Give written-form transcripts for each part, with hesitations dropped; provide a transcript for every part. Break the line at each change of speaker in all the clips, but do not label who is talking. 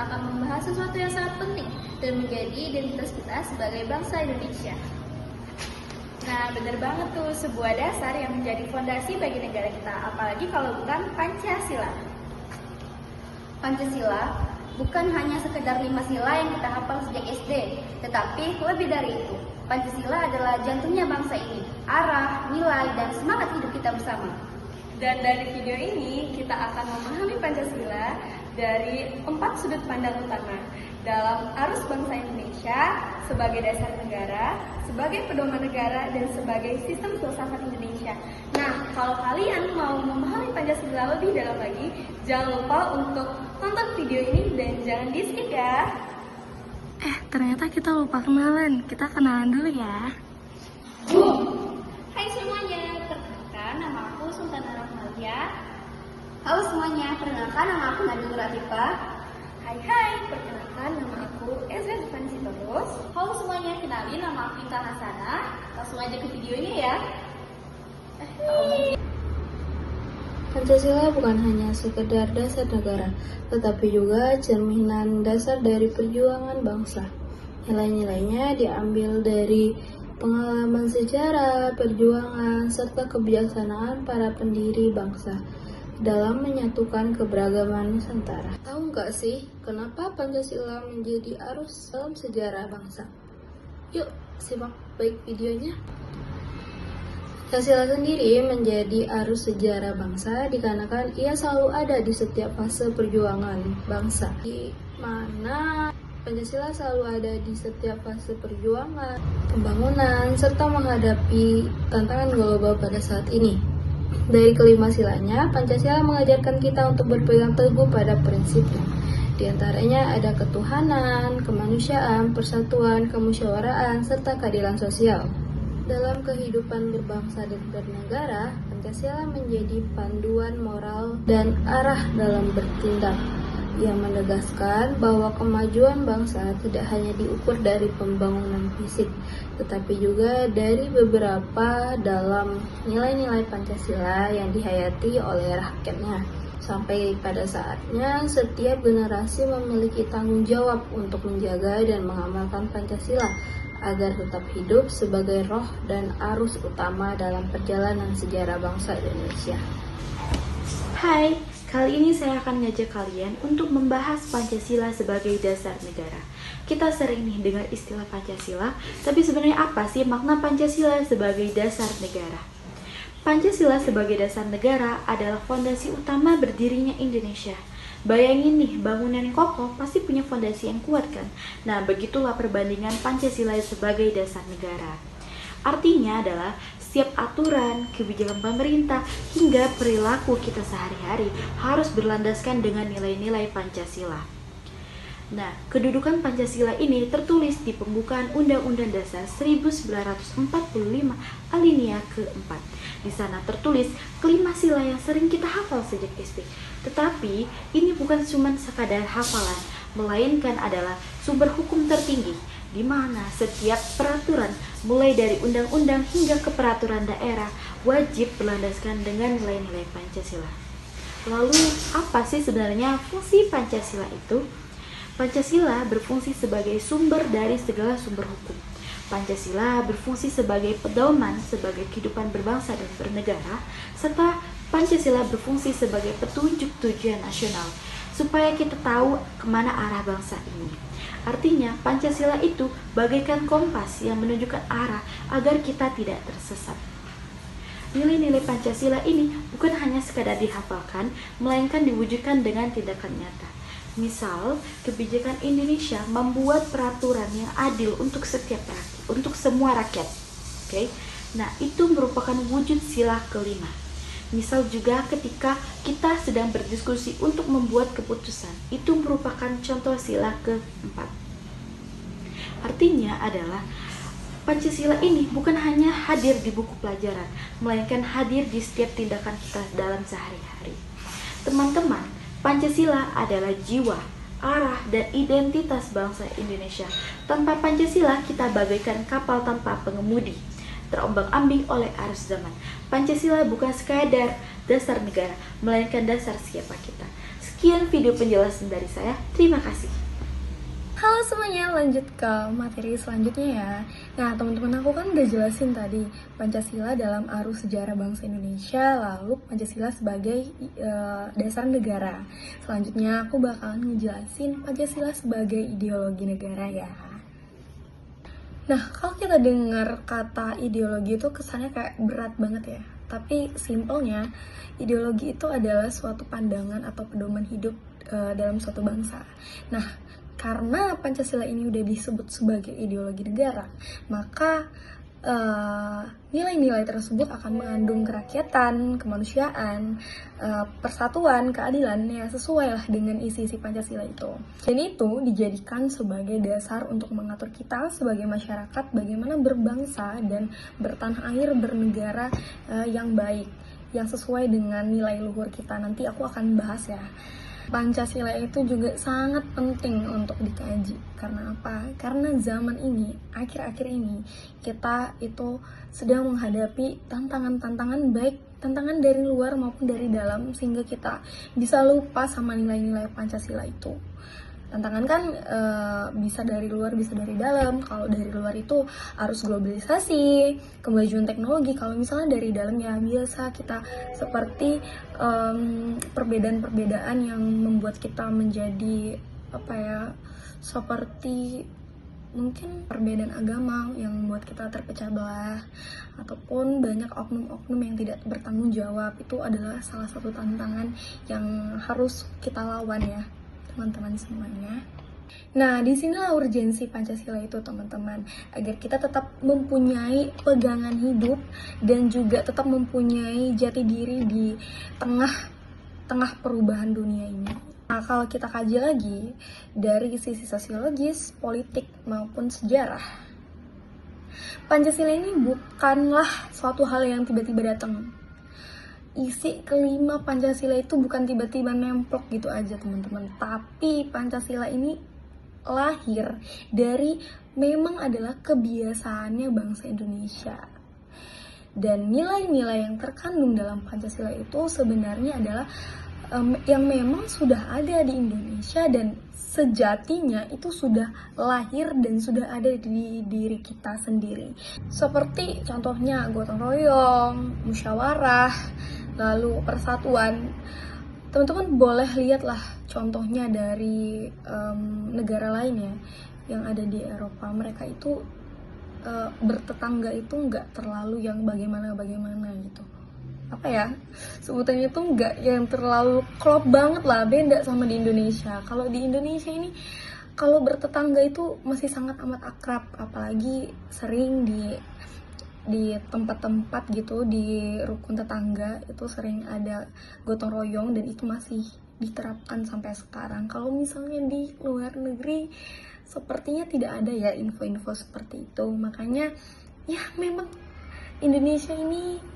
akan membahas sesuatu yang sangat penting dan menjadi identitas kita sebagai bangsa Indonesia. Nah, benar banget tuh, sebuah dasar yang menjadi fondasi bagi negara kita, apalagi kalau bukan Pancasila. Pancasila bukan hanya sekedar 5 sila yang kita hafal sejak SD, tetapi lebih dari itu. Pancasila adalah jantungnya bangsa ini, arah, nilai, dan semangat hidup kita bersama.
Dan dari video ini kita akan memahami Pancasila dari 4 sudut pandang utama dalam arus bangsa Indonesia sebagai dasar negara, sebagai pedoman negara, dan sebagai sistem filsafat Indonesia. Nah, kalau kalian mau memahami Pancasila lebih dalam lagi, jangan lupa untuk tonton video ini dan jangan di-skip ya.
Ternyata kita lupa kenalan. Kita kenalan dulu ya.
Hai semuanya, perkenalkan nama aku Sultana Rahmalia. Halo semuanya, perkenalkan nama aku Nadine Latifah.
Hai, perkenalkan nama aku Ezra Fancy Terus.
Halo semuanya, kenalin nama aku Intan Hasanah. Langsung aja ke videonya ya.
Pancasila bukan hanya sekedar dasar negara, tetapi juga cerminan dasar dari perjuangan bangsa. Nilai-nilainya diambil dari pengalaman sejarah, perjuangan, serta kebijaksanaan para pendiri bangsa dalam menyatukan keberagaman Nusantara. Tahu nggak sih kenapa Pancasila menjadi arus dalam sejarah bangsa? Yuk, simak baik videonya. Pancasila sendiri menjadi arus sejarah bangsa dikarenakan ia selalu ada di setiap fase perjuangan bangsa, di mana Pancasila selalu ada di setiap fase perjuangan, pembangunan, serta menghadapi tantangan global pada saat ini. Dari kelima silanya, Pancasila mengajarkan kita untuk berpegang teguh pada prinsipnya. Di antaranya ada ketuhanan, kemanusiaan, persatuan, kemusyawaraan, serta keadilan sosial. Dalam kehidupan berbangsa dan bernegara, Pancasila menjadi panduan moral dan arah dalam bertindak, yang menegaskan bahwa kemajuan bangsa tidak hanya diukur dari pembangunan fisik, tetapi juga dari beberapa dalam nilai-nilai Pancasila yang dihayati oleh rakyatnya. Sampai pada saatnya, setiap generasi memiliki tanggung jawab untuk menjaga dan mengamalkan Pancasila agar tetap hidup sebagai roh dan arus utama dalam perjalanan sejarah bangsa Indonesia.
Hai, kali ini saya akan ngajak kalian untuk membahas Pancasila sebagai dasar negara. Kita sering nih dengar istilah Pancasila, tapi sebenarnya apa sih makna Pancasila sebagai dasar negara? Pancasila sebagai dasar negara adalah fondasi utama berdirinya Indonesia. Bayangin nih, bangunan yang kokoh pasti punya fondasi yang kuat kan? Nah, begitulah perbandingan Pancasila sebagai dasar negara. Artinya adalah setiap aturan, kebijakan pemerintah, hingga perilaku kita sehari-hari harus berlandaskan dengan nilai-nilai Pancasila. Nah, kedudukan Pancasila ini tertulis di pembukaan Undang-Undang Dasar 1945 alinea ke-4. Di sana tertulis kelima sila yang sering kita hafal sejak SD. Tetapi, ini bukan cuma sekadar hafalan, melainkan adalah sumber hukum tertinggi, di mana setiap peraturan, mulai dari undang-undang hingga ke peraturan daerah, wajib berlandaskan dengan nilai-nilai Pancasila. Lalu, apa sih sebenarnya fungsi Pancasila itu? Pancasila berfungsi sebagai sumber dari segala sumber hukum. Pancasila berfungsi sebagai pedoman sebagai kehidupan berbangsa dan bernegara, serta Pancasila berfungsi sebagai petunjuk tujuan nasional, supaya kita tahu kemana arah bangsa ini. Artinya, Pancasila itu bagaikan kompas yang menunjukkan arah agar kita tidak tersesat. Nilai-nilai Pancasila ini bukan hanya sekadar dihafalkan, melainkan diwujudkan dengan tindakan nyata. Misal, kebijakan Indonesia membuat peraturan yang adil untuk untuk semua rakyat. Oke. Nah, itu merupakan wujud sila kelima. Misal juga ketika kita sedang berdiskusi untuk membuat keputusan, itu merupakan contoh sila keempat. Artinya adalah Pancasila ini bukan hanya hadir di buku pelajaran, melainkan hadir di setiap tindakan kita dalam sehari-hari. Teman-teman, Pancasila adalah jiwa, arah, dan identitas bangsa Indonesia. Tanpa Pancasila, kita bagaikan kapal tanpa pengemudi, terombang-ambing oleh arus zaman. Pancasila bukan sekadar dasar negara, melainkan dasar siapa kita. Sekian video penjelasan dari saya. Terima kasih.
Halo semuanya, lanjut ke materi selanjutnya ya. Nah, teman-teman aku kan udah jelasin tadi Pancasila dalam arus sejarah bangsa Indonesia, lalu Pancasila sebagai dasar negara. Selanjutnya aku bakalan ngejelasin Pancasila sebagai ideologi negara ya. Nah, kalau kita dengar kata ideologi itu kesannya kayak berat banget ya. Tapi simpelnya, ideologi itu adalah suatu pandangan atau pedoman hidup dalam suatu bangsa. Nah, karena Pancasila ini udah disebut sebagai ideologi negara, maka nilai-nilai tersebut akan mengandung kerakyatan, kemanusiaan, persatuan, keadilan yang sesuai lah dengan isi-isi Pancasila itu. Dan itu dijadikan sebagai dasar untuk mengatur kita sebagai masyarakat bagaimana berbangsa dan bertanah air, bernegara yang baik, yang sesuai dengan nilai luhur kita. Nanti aku akan bahas ya. Pancasila itu juga sangat penting untuk dikaji. Karena apa? Karena zaman ini, akhir-akhir ini, kita itu sedang menghadapi tantangan-tantangan, baik tantangan dari luar maupun dari dalam, sehingga kita bisa lupa sama nilai-nilai Pancasila itu. Tantangan kan bisa dari luar, bisa dari dalam. Kalau dari luar itu arus globalisasi, kemajuan teknologi. Kalau misalnya dari dalam ya biasa kita seperti perbedaan-perbedaan yang membuat kita menjadi seperti mungkin perbedaan agama yang membuat kita terpecah belah, ataupun banyak oknum-oknum yang tidak bertanggung jawab. Itu adalah salah satu tantangan yang harus kita lawan ya, teman-teman semuanya. Nah, di sinilah urgensi Pancasila itu, teman-teman, agar kita tetap mempunyai pegangan hidup dan juga tetap mempunyai jati diri di tengah perubahan dunia ini. Nah, kalau kita kaji lagi dari sisi sosiologis, politik maupun sejarah, Pancasila ini bukanlah suatu hal yang tiba-tiba datang. Isi kelima Pancasila itu bukan tiba-tiba nemplok gitu aja, teman-teman. Tapi Pancasila ini lahir dari memang adalah kebiasaannya bangsa Indonesia. Dan nilai-nilai yang terkandung dalam Pancasila itu sebenarnya adalah yang memang sudah ada di Indonesia dan sejatinya itu sudah lahir dan sudah ada di diri kita sendiri. Seperti contohnya gotong royong, musyawarah, lalu persatuan. Teman-teman boleh lihatlah contohnya dari negara lain ya yang ada di Eropa. Mereka itu bertetangga itu nggak terlalu yang bagaimana gitu. Sebutannya itu nggak yang terlalu klop banget lah, beda sama di Indonesia. Kalau di Indonesia ini, kalau bertetangga itu masih sangat amat akrab, apalagi sering di tempat-tempat gitu, di rukun tetangga itu sering ada gotong royong dan itu masih diterapkan sampai sekarang. Kalau misalnya di luar negeri sepertinya tidak ada ya info-info seperti itu. Makanya ya memang Indonesia ini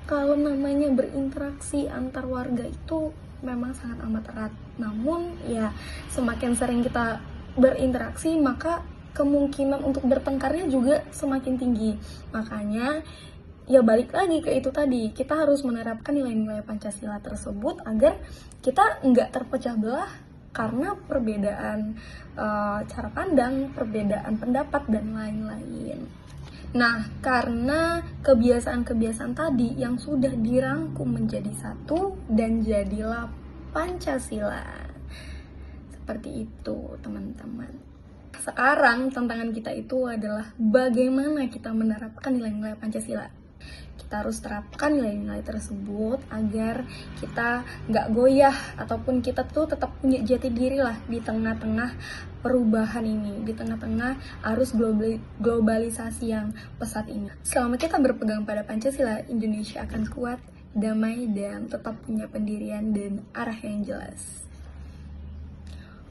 kalau namanya berinteraksi antar warga itu memang sangat amat erat. Namun ya semakin sering kita berinteraksi maka kemungkinan untuk bertengkarnya juga semakin tinggi. Makanya ya balik lagi ke itu tadi, kita harus menerapkan nilai-nilai Pancasila tersebut agar kita nggak terpecah belah karena perbedaan cara pandang, perbedaan pendapat dan lain-lain. Nah, karena kebiasaan-kebiasaan tadi yang sudah dirangkum menjadi satu dan jadilah Pancasila. Seperti itu, teman-teman. Sekarang tantangan kita itu adalah bagaimana kita menerapkan nilai-nilai Pancasila. Kita harus terapkan nilai-nilai tersebut agar kita nggak goyah ataupun kita tuh tetap punya jati diri lah di tengah-tengah perubahan ini, di tengah-tengah arus globalisasi yang pesat ini. Selama kita berpegang pada Pancasila, Indonesia akan kuat, damai, dan tetap punya pendirian dan arah yang jelas.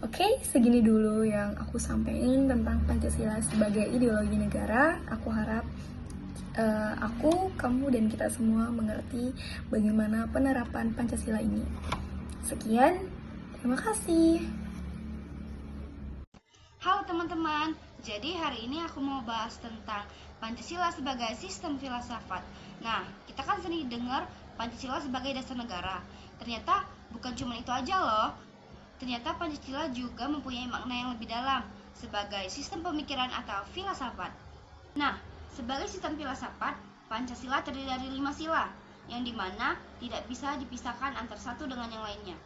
Oke, segini dulu yang aku sampaikan tentang Pancasila sebagai ideologi negara. Aku harap aku, kamu, dan kita semua mengerti bagaimana penerapan Pancasila ini. Sekian, terima kasih.
Halo teman-teman, jadi hari ini aku mau bahas tentang Pancasila sebagai sistem filsafat. Nah, kita kan sering dengar Pancasila sebagai dasar negara. Ternyata Bukan cuma itu aja loh, ternyata Pancasila juga mempunyai makna yang lebih dalam sebagai sistem pemikiran atau filsafat. Nah, sebagai sistem filsafat, Pancasila terdiri dari 5 sila, yang dimana tidak bisa dipisahkan antara satu dengan yang lainnya.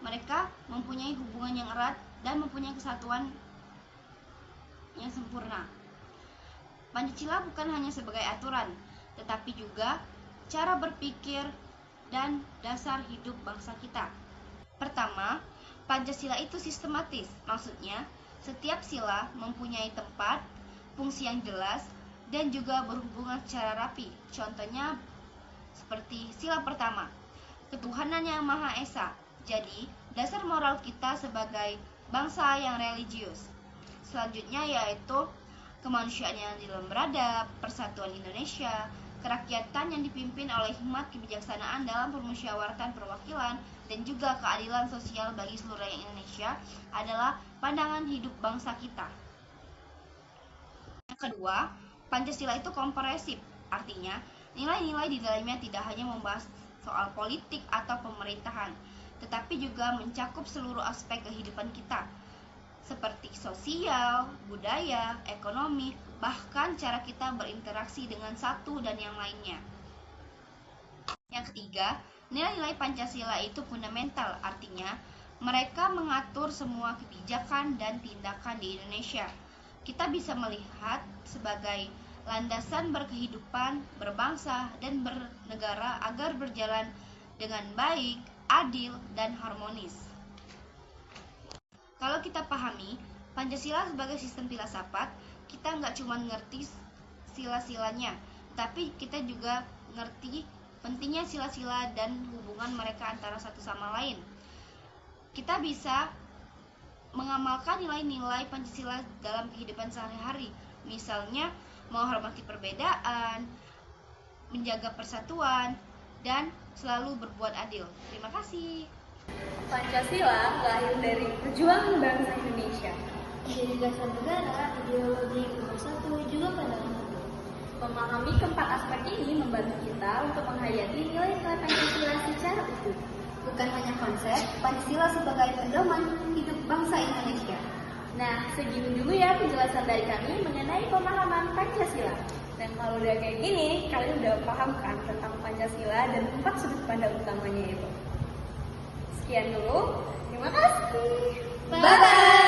Mereka mempunyai hubungan yang erat dan mempunyai kesatuan yang sempurna. Pancasila bukan hanya sebagai aturan, tetapi juga cara berpikir dan dasar hidup bangsa kita. Pertama, Pancasila itu sistematis, maksudnya setiap sila mempunyai tempat, fungsi yang jelas, dan juga berhubungan secara rapi. Contohnya seperti sila pertama, ketuhanan yang Maha Esa. Jadi, dasar moral kita sebagai bangsa yang religius. Selanjutnya yaitu kemanusiaan yang adil dan beradab, persatuan Indonesia, kerakyatan yang dipimpin oleh hikmat kebijaksanaan dalam permusyawaratan perwakilan, dan juga keadilan sosial bagi seluruh rakyat Indonesia adalah pandangan hidup bangsa kita. Yang kedua, Pancasila itu komprehensif, artinya nilai-nilai di dalamnya tidak hanya membahas soal politik atau pemerintahan, tetapi juga mencakup seluruh aspek kehidupan kita, seperti sosial, budaya, ekonomi, bahkan cara kita berinteraksi dengan satu dan yang lainnya. Yang ketiga, nilai-nilai Pancasila itu fundamental, artinya mereka mengatur semua kebijakan dan tindakan di Indonesia. Kita bisa melihat sebagai landasan berkehidupan, berbangsa, dan bernegara agar berjalan dengan baik, adil, dan harmonis. Kalau kita pahami Pancasila sebagai sistem filsafat, kita nggak cuma ngerti sila-silanya, tapi kita juga ngerti pentingnya sila-sila dan hubungan mereka antara satu sama lain. Kita bisa mengamalkan nilai-nilai Pancasila dalam kehidupan sehari-hari, misalnya menghormati perbedaan, menjaga persatuan, dan selalu berbuat adil. Terima kasih.
Pancasila lahir dari perjuangan bangsa Indonesia.
Menjadi dasar negara, ideologi pemersatu juga pandangan hukum.
Memahami keempat aspek ini membantu kita untuk menghayati nilai-nilai Pancasila secara utuh.
Bukan hanya konsep, Pancasila sebagai pedoman hidup bangsa Indonesia.
Nah, segini dulu ya penjelasan dari kami mengenai pemahaman Pancasila. Dan kalau udah kayak gini, kalian udah paham kan tentang Pancasila dan 4 sudut pandang utamanya itu. Sekian dulu, terima kasih.
Bye-bye!